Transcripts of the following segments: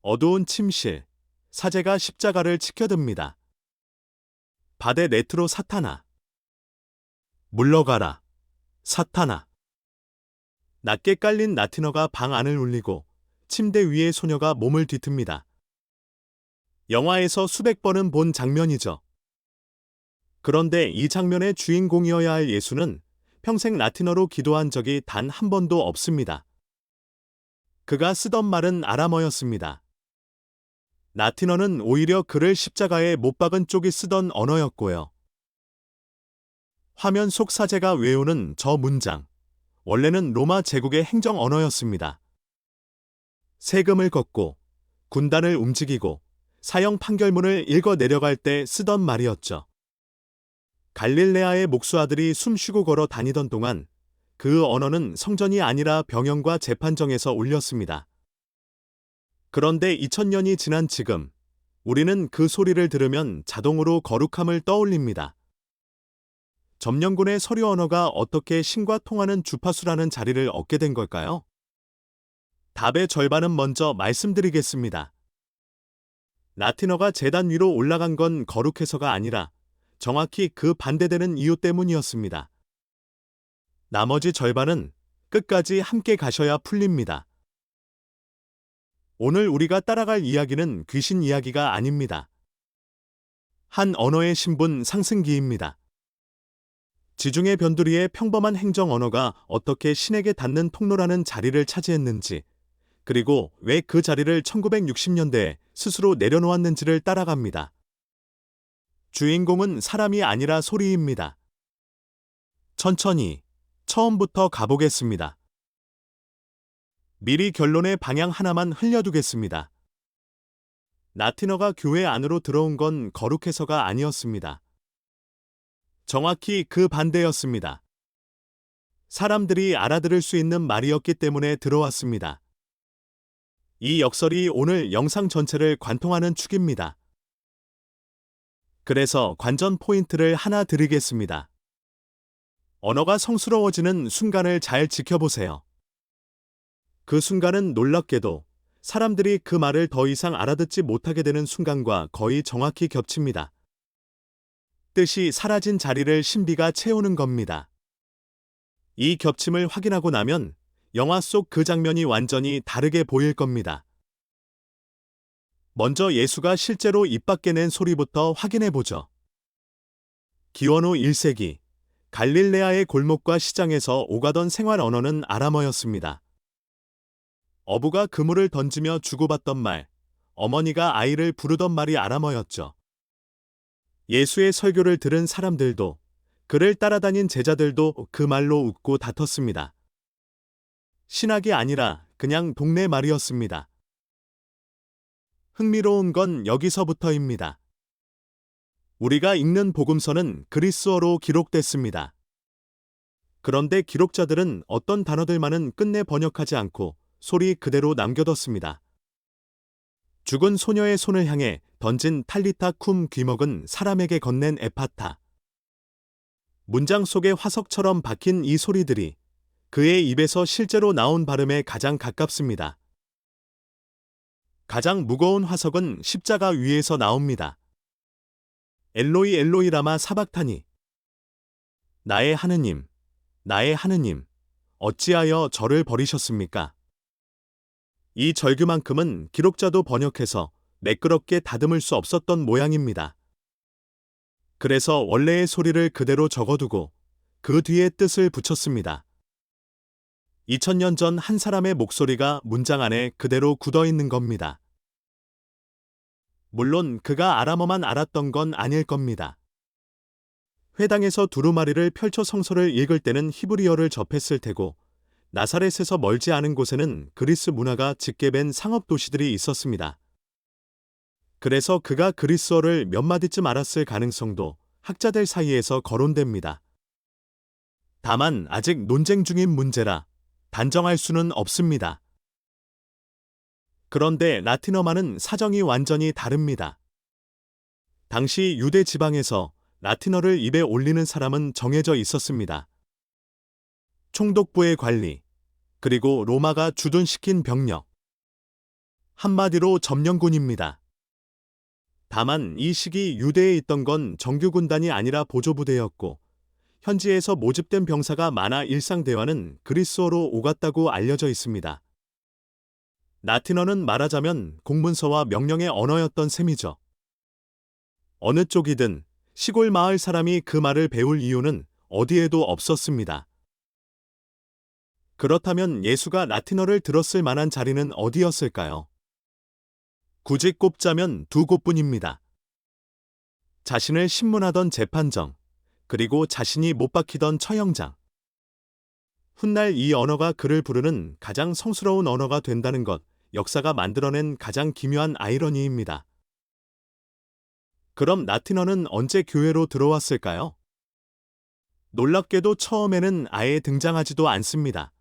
어두운 침실, 사제가 십자가를 치켜듭니다. 바데 레트로 사타나. 물러가라, 사타나. 낮게 깔린 라틴어가 방 안을 울리고 침대 위에 소녀가 몸을 뒤틉니다. 영화에서 수백 번은 본 장면이죠. 그런데 이 장면의 주인공이어야 할 예수는 평생 라틴어로 기도한 적이 단 한 번도 없습니다. 그가 쓰던 말은 아람어였습니다. 라틴어는 오히려 그를 십자가에 못 박은 쪽이 쓰던 언어였고요. 화면 속 사제가 외우는 저 문장, 원래는 로마 제국의 행정 언어였습니다. 세금을 걷고 군단을 움직이고 사형 판결문을 읽어 내려갈 때 쓰던 말이었죠. 갈릴레아의 목수아들이 숨쉬고 걸어 다니던 동안 그 언어는 성전이 아니라 병영과 재판정에서 울렸습니다. 그런데 2000년이 지난 지금 우리는 그 소리를 들으면 자동으로 거룩함을 떠올립니다. 점령군의 서류 언어가 어떻게 신과 통하는 주파수라는 자리를 얻게 된 걸까요? 답의 절반은 먼저 말씀드리겠습니다. 라틴어가 제단 위로 올라간 건 거룩해서가 아니라 정확히 그 반대되는 이유 때문이었습니다. 나머지 절반은 끝까지 함께 가셔야 풀립니다. 오늘 우리가 따라갈 이야기는 귀신 이야기가 아닙니다. 한 언어의 신분 상승기입니다. 지중해 변두리의 평범한 행정 언어가 어떻게 신에게 닿는 통로라는 자리를 차지했는지, 그리고 왜 그 자리를 1960년대에 스스로 내려놓았는지를 따라갑니다. 주인공은 사람이 아니라 소리입니다. 천천히, 처음부터 가보겠습니다. 미리 결론의 방향 하나만 흘려두겠습니다. 라틴어가 교회 안으로 들어온 건 거룩해서가 아니었습니다. 정확히 그 반대였습니다. 사람들이 알아들을 수 있는 말이었기 때문에 들어왔습니다. 이 역설이 오늘 영상 전체를 관통하는 축입니다. 그래서 관전 포인트를 하나 드리겠습니다. 언어가 성스러워지는 순간을 잘 지켜보세요. 그 순간은 놀랍게도 사람들이 그 말을 더 이상 알아듣지 못하게 되는 순간과 거의 정확히 겹칩니다. 뜻이 사라진 자리를 신비가 채우는 겁니다. 이 겹침을 확인하고 나면 영화 속 그 장면이 완전히 다르게 보일 겁니다. 먼저 예수가 실제로 입 밖에 낸 소리부터 확인해 보죠. 기원후 1세기, 갈릴레아의 골목과 시장에서 오가던 생활 언어는 아람어였습니다. 어부가 그물을 던지며 주고받던 말, 어머니가 아이를 부르던 말이 아람어였죠. 예수의 설교를 들은 사람들도, 그를 따라다닌 제자들도 그 말로 웃고 다퉜습니다. 신학이 아니라 그냥 동네 말이었습니다. 흥미로운 건 여기서부터입니다. 우리가 읽는 복음서는 그리스어로 기록됐습니다. 그런데 기록자들은 어떤 단어들만은 끝내 번역하지 않고 소리 그대로 남겨뒀습니다. 죽은 소녀의 손을 향해 던진 탈리타 쿰 귀먹은 사람에게 건넨 에파타. 문장 속에 화석처럼 박힌 이 소리들이 그의 입에서 실제로 나온 발음에 가장 가깝습니다. 가장 무거운 화석은 십자가 위에서 나옵니다. 엘로이 엘로이 라마 사박타니. 나의 하느님, 나의 하느님, 어찌하여 저를 버리셨습니까? 이 절규만큼은 기록자도 번역해서 매끄럽게 다듬을 수 없었던 모양입니다. 그래서 원래의 소리를 그대로 적어두고 그 뒤에 뜻을 붙였습니다. 2000년 전 한 사람의 목소리가 문장 안에 그대로 굳어 있는 겁니다. 물론 그가 아람어만 알았던 건 아닐 겁니다. 회당에서 두루마리를 펼쳐 성서를 읽을 때는 히브리어를 접했을 테고 나사렛에서 멀지 않은 곳에는 그리스 문화가 짙게 밴 상업 도시들이 있었습니다. 그래서 그가 그리스어를 몇 마디쯤 알았을 가능성도 학자들 사이에서 거론됩니다. 다만 아직 논쟁 중인 문제라 단정할 수는 없습니다. 그런데 라틴어만은 사정이 완전히 다릅니다. 당시 유대 지방에서 라틴어를 입에 올리는 사람은 정해져 있었습니다. 총독부의 관리, 그리고 로마가 주둔시킨 병력. 한마디로 점령군입니다. 다만 이 시기 유대에 있던 건 정규군단이 아니라 보조부대였고 현지에서 모집된 병사가 많아 일상 대화는 그리스어로 오갔다고 알려져 있습니다. 라틴어는 말하자면 공문서와 명령의 언어였던 셈이죠. 어느 쪽이든 시골 마을 사람이 그 말을 배울 이유는 어디에도 없었습니다. 그렇다면 예수가 라틴어를 들었을 만한 자리는 어디였을까요? 굳이 꼽자면 두 곳뿐입니다. 자신을 신문하던 재판정, 그리고 자신이 못 박히던 처형장. 훗날 이 언어가 그를 부르는 가장 성스러운 언어가 된다는 것, 역사가 만들어낸 가장 기묘한 아이러니입니다. 그럼 라틴어는 언제 교회로 들어왔을까요? 놀랍게도 처음에는 아예 등장하지도 않습니다.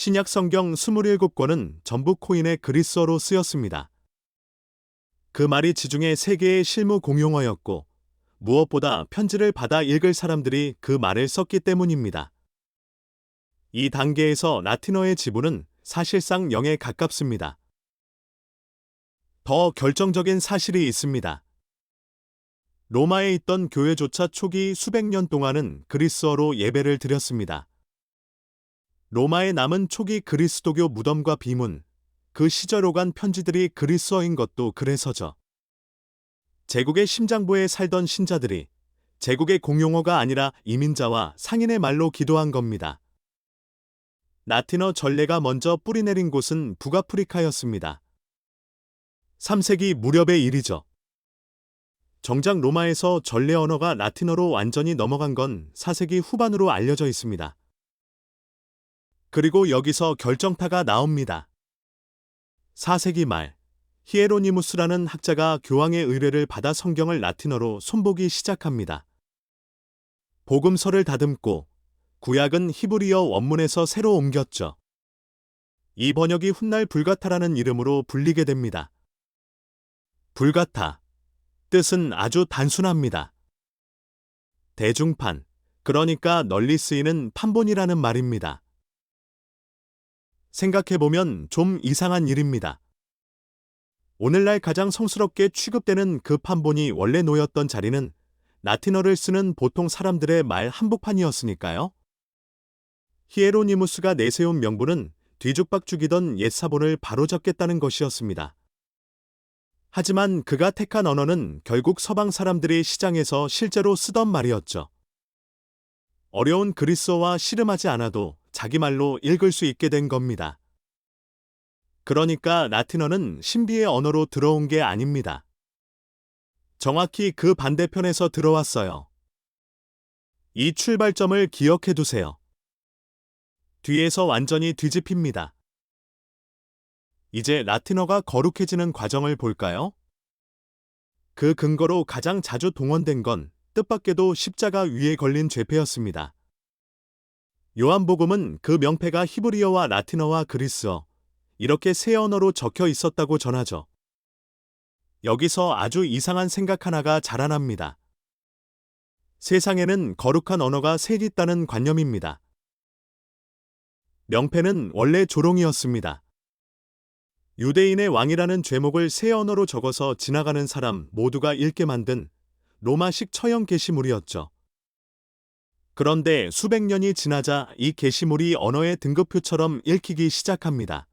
신약 성경 27권은 전부 코인의 그리스어로 쓰였습니다. 그 말이 지중해 세계의 실무 공용어였고 무엇보다 편지를 받아 읽을 사람들이 그 말을 썼기 때문입니다. 이 단계에서 라틴어의 지분은 사실상 0에 가깝습니다. 더 결정적인 사실이 있습니다. 로마에 있던 교회조차 초기 수백 년 동안은 그리스어로 예배를 드렸습니다. 로마에 남은 초기 그리스도교 무덤과 비문, 그 시절 오간 편지들이 그리스어인 것도 그래서죠. 제국의 심장부에 살던 신자들이 제국의 공용어가 아니라 이민자와 상인의 말로 기도한 겁니다. 라틴어 전례가 먼저 뿌리내린 곳은 북아프리카였습니다. 3세기 무렵의 일이죠. 정작 로마에서 전례 언어가 라틴어로 완전히 넘어간 건 4세기 후반으로 알려져 있습니다. 그리고 여기서 결정타가 나옵니다. 4세기 말, 히에로니무스라는 학자가 교황의 의뢰를 받아 성경을 라틴어로 손보기 시작합니다. 복음서를 다듬고 구약은 히브리어 원문에서 새로 옮겼죠. 이 번역이 훗날 불가타라는 이름으로 불리게 됩니다. 불가타, 뜻은 아주 단순합니다. 대중판, 그러니까 널리 쓰이는 판본이라는 말입니다. 생각해보면 좀 이상한 일입니다. 오늘날 가장 성스럽게 취급되는 그 판본이 원래 놓였던 자리는 라틴어를 쓰는 보통 사람들의 말 한복판이었으니까요. 히에로니무스가 내세운 명분은 뒤죽박 죽이던 옛 사본을 바로잡겠다는 것이었습니다. 하지만 그가 택한 언어는 결국 서방 사람들이 시장에서 실제로 쓰던 말이었죠. 어려운 그리스어와 씨름하지 않아도 자기 말로 읽을 수 있게 된 겁니다. 그러니까 라틴어는 신비의 언어로 들어온 게 아닙니다. 정확히 그 반대편에서 들어왔어요. 이 출발점을 기억해 두세요. 뒤에서 완전히 뒤집힙니다. 이제 라틴어가 거룩해지는 과정을 볼까요? 그 근거로 가장 자주 동원된 건 뜻밖에도 십자가 위에 걸린 죄패였습니다. 요한복음은 그 명패가 히브리어와 라틴어와 그리스어, 이렇게 세 언어로 적혀 있었다고 전하죠. 여기서 아주 이상한 생각 하나가 자라납니다. 세상에는 거룩한 언어가 셋 있다는 관념입니다. 명패는 원래 조롱이었습니다. 유대인의 왕이라는 죄목을 세 언어로 적어서 지나가는 사람 모두가 읽게 만든 로마식 처형 게시물이었죠. 그런데 수백 년이 지나자 이 게시물이 언어의 등급표처럼 읽히기 시작합니다.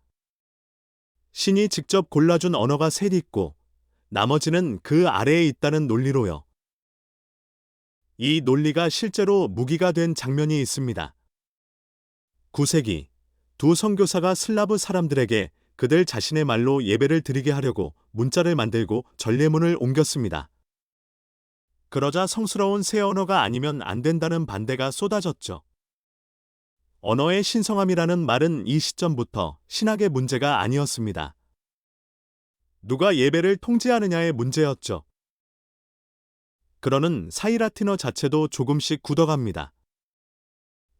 신이 직접 골라준 언어가 셋 있고 나머지는 그 아래에 있다는 논리로요. 이 논리가 실제로 무기가 된 장면이 있습니다. 9세기 두 선교사가 슬라브 사람들에게 그들 자신의 말로 예배를 드리게 하려고 문자를 만들고 전례문을 옮겼습니다. 그러자 성스러운 새 언어가 아니면 안 된다는 반대가 쏟아졌죠. 언어의 신성함이라는 말은 이 시점부터 신학의 문제가 아니었습니다. 누가 예배를 통제하느냐의 문제였죠. 그러는 사이라틴어 자체도 조금씩 굳어갑니다.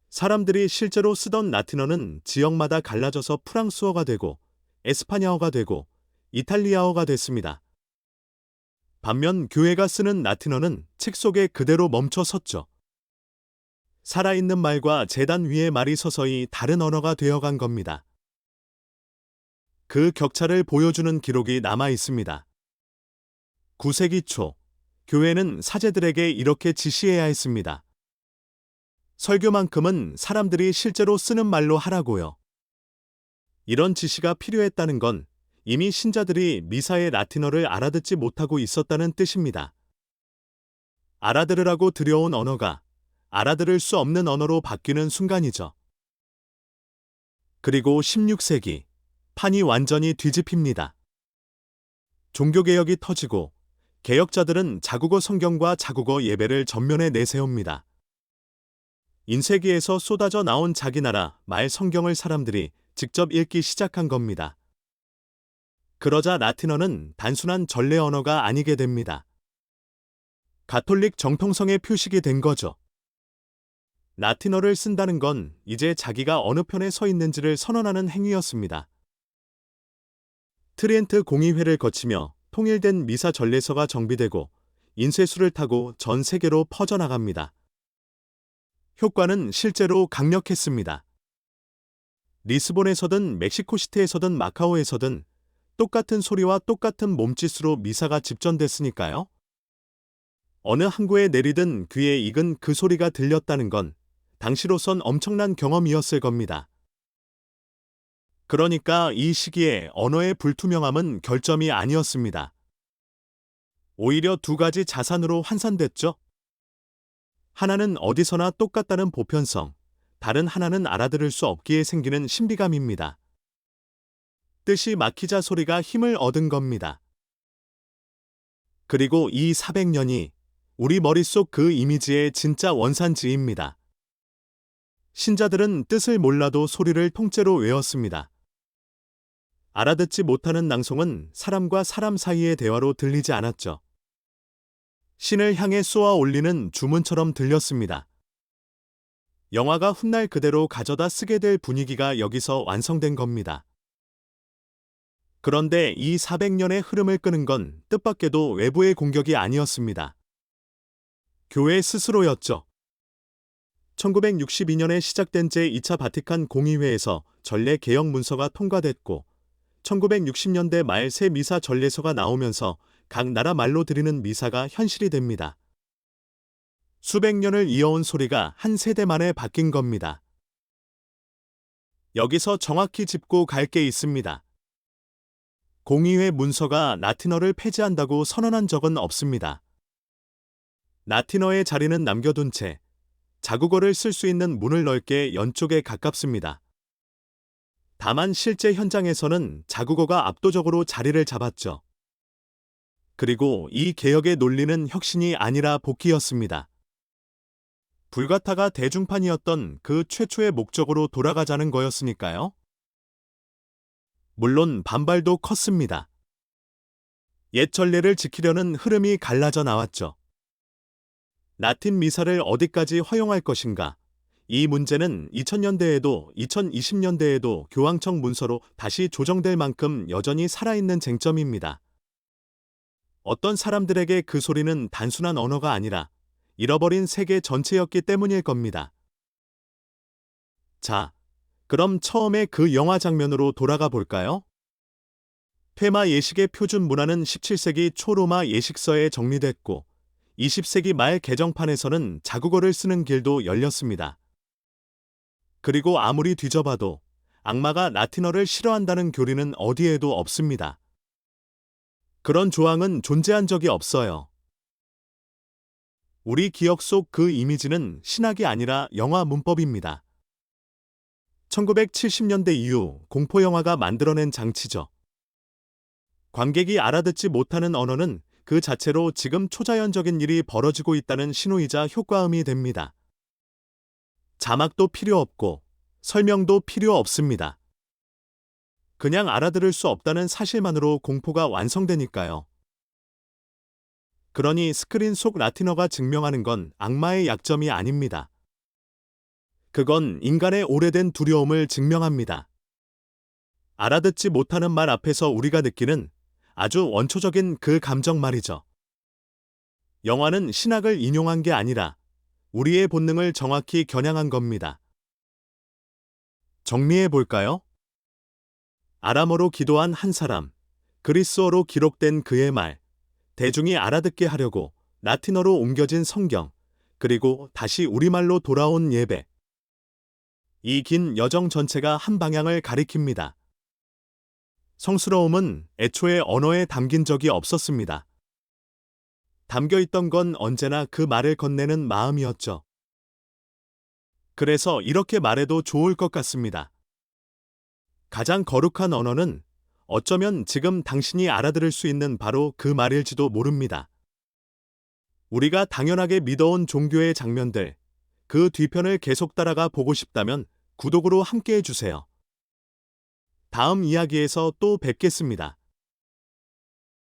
사람들이 실제로 쓰던 라틴어는 지역마다 갈라져서 프랑스어가 되고 에스파냐어가 되고 이탈리아어가 됐습니다. 반면 교회가 쓰는 라틴어는 책 속에 그대로 멈춰 섰죠. 살아있는 말과 제단 위의 말이 서서히 다른 언어가 되어간 겁니다. 그 격차를 보여주는 기록이 남아 있습니다. 9세기 초, 교회는 사제들에게 이렇게 지시해야 했습니다. 설교만큼은 사람들이 실제로 쓰는 말로 하라고요. 이런 지시가 필요했다는 건 이미 신자들이 미사의 라틴어를 알아듣지 못하고 있었다는 뜻입니다. 알아들으라고 들여온 언어가 알아들을 수 없는 언어로 바뀌는 순간이죠. 그리고 16세기, 판이 완전히 뒤집힙니다. 종교개혁이 터지고 개혁자들은 자국어 성경과 자국어 예배를 전면에 내세웁니다. 인쇄기에서 쏟아져 나온 자기 나라 말 성경을 사람들이 직접 읽기 시작한 겁니다. 그러자 라틴어는 단순한 전래 언어가 아니게 됩니다. 가톨릭 정통성의 표식이 된 거죠. 라틴어를 쓴다는 건 이제 자기가 어느 편에 서 있는지를 선언하는 행위였습니다. 트리엔트 공의회를 거치며 통일된 미사 전례서가 정비되고 인쇄수를 타고 전 세계로 퍼져나갑니다. 효과는 실제로 강력했습니다. 리스본에서든 멕시코시티에서든 마카오에서든 똑같은 소리와 똑같은 몸짓으로 미사가 집전됐으니까요. 어느 항구에 내리든 귀에 익은 그 소리가 들렸다는 건 당시로선 엄청난 경험이었을 겁니다. 그러니까 이 시기에 언어의 불투명함은 결점이 아니었습니다. 오히려 두 가지 자산으로 환산됐죠. 하나는 어디서나 똑같다는 보편성, 다른 하나는 알아들을 수 없기에 생기는 신비감입니다. 뜻이 막히자 소리가 힘을 얻은 겁니다. 그리고 이 400년이 우리 머릿속 그 이미지의 진짜 원산지입니다. 신자들은 뜻을 몰라도 소리를 통째로 외웠습니다. 알아듣지 못하는 낭송은 사람과 사람 사이의 대화로 들리지 않았죠. 신을 향해 쏘아 올리는 주문처럼 들렸습니다. 영화가 훗날 그대로 가져다 쓰게 될 분위기가 여기서 완성된 겁니다. 그런데 이 400년의 흐름을 끄는 건 뜻밖에도 외부의 공격이 아니었습니다. 교회 스스로였죠. 1962년에 시작된 제2차 바티칸 공의회에서 전례 개혁 문서가 통과됐고 1960년대 말 새 미사 전례서가 나오면서 각 나라 말로 드리는 미사가 현실이 됩니다. 수백 년을 이어온 소리가 한 세대 만에 바뀐 겁니다. 여기서 정확히 짚고 갈 게 있습니다. 공의회 문서가 라틴어를 폐지한다고 선언한 적은 없습니다. 라틴어의 자리는 남겨둔 채 자국어를 쓸 수 있는 문을 넓게 연 쪽에 가깝습니다. 다만 실제 현장에서는 자국어가 압도적으로 자리를 잡았죠. 그리고 이 개혁의 논리는 혁신이 아니라 복귀였습니다. 불가타가 대중판이었던 그 최초의 목적으로 돌아가자는 거였으니까요. 물론 반발도 컸습니다. 옛 전례를 지키려는 흐름이 갈라져 나왔죠. 라틴 미사를 어디까지 허용할 것인가? 이 문제는 2000년대에도 2020년대에도 교황청 문서로 다시 조정될 만큼 여전히 살아있는 쟁점입니다. 어떤 사람들에게 그 소리는 단순한 언어가 아니라 잃어버린 세계 전체였기 때문일 겁니다. 자, 그럼 처음에 그 영화 장면으로 돌아가 볼까요? 퇴마 예식의 표준 문화는 17세기 초 로마 예식서에 정리됐고 20세기 말 개정판에서는 자국어를 쓰는 길도 열렸습니다. 그리고 아무리 뒤져봐도 악마가 라틴어를 싫어한다는 교리는 어디에도 없습니다. 그런 조항은 존재한 적이 없어요. 우리 기억 속 그 이미지는 신학이 아니라 영화 문법입니다. 1970년대 이후 공포영화가 만들어낸 장치죠. 관객이 알아듣지 못하는 언어는 그 자체로 지금 초자연적인 일이 벌어지고 있다는 신호이자 효과음이 됩니다. 자막도 필요 없고 설명도 필요 없습니다. 그냥 알아들을 수 없다는 사실만으로 공포가 완성되니까요. 그러니 스크린 속 라틴어가 증명하는 건 악마의 약점이 아닙니다. 그건 인간의 오래된 두려움을 증명합니다. 알아듣지 못하는 말 앞에서 우리가 느끼는 아주 원초적인 그 감정 말이죠. 영화는 신학을 인용한 게 아니라 우리의 본능을 정확히 겨냥한 겁니다. 정리해 볼까요? 아람어로 기도한 한 사람, 그리스어로 기록된 그의 말, 대중이 알아듣게 하려고 라틴어로 옮겨진 성경, 그리고 다시 우리말로 돌아온 예배. 이 긴 여정 전체가 한 방향을 가리킵니다. 성스러움은 애초에 언어에 담긴 적이 없었습니다. 담겨 있던 건 언제나 그 말을 건네는 마음이었죠. 그래서 이렇게 말해도 좋을 것 같습니다. 가장 거룩한 언어는 어쩌면 지금 당신이 알아들을 수 있는 바로 그 말일지도 모릅니다. 우리가 당연하게 믿어온 종교의 장면들, 그 뒤편을 계속 따라가 보고 싶다면 구독으로 함께 해주세요. 다음 이야기에서 또 뵙겠습니다.